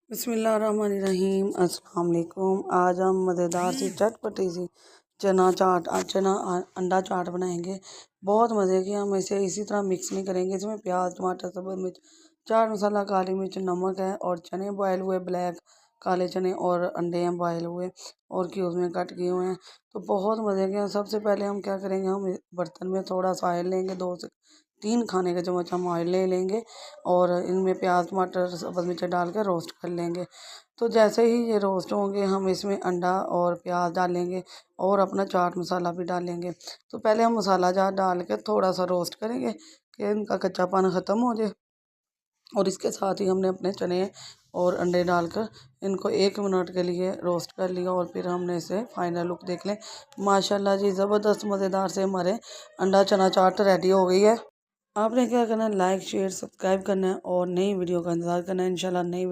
बिस्मिल्लाहिर्रहमानिर्रहीम। अस्सलाम वालेकुम। आज हम मज़ेदार सी चटपटी सी चना अंडा चाट बनाएंगे। बहुत मज़े की। हम इसे इसी तरह मिक्स नहीं करेंगे। इसमें प्याज, टमाटर, सब्ज़ मिर्च, चाट मसाला, काली मिर्च, नमक है और चने बॉयल हुए ब्लैक काले चने और अंडे हैं बॉयल हुए और क्यूब में कट किए हुए हैं। तो बहुत मज़े के हैं। सबसे पहले हम क्या करेंगे, हम बर्तन में थोड़ा सा ऑयल लेंगे, 2 से 3 खाने के चम्मच हम ऑयल ले लेंगे और इनमें प्याज, टमाटर, सब्ज़ मिर्च डाल कर रोस्ट कर लेंगे। तो जैसे ही ये रोस्ट होंगे हम इसमें अंडा और प्याज डालेंगे और अपना चाट मसाला भी डालेंगे। तो पहले हम मसाला जार डाल के थोड़ा सा रोस्ट करेंगे कि इनका कच्चापन ख़त्म हो जाए और इसके साथ ही हमने अपने चने और अंडे डालकर इनको 1 मिनट के लिए रोस्ट कर लिया और फिर हमने इसे फाइनल लुक देख लें। माशाल्लाह जी, ज़बरदस्त मज़ेदार से हमारे अंडा चना चाट रेडी हो गई है। आपने क्या करना है, लाइक शेयर सब्सक्राइब करना है और नई वीडियो का इंतज़ार करना है। इंशाल्लाह नई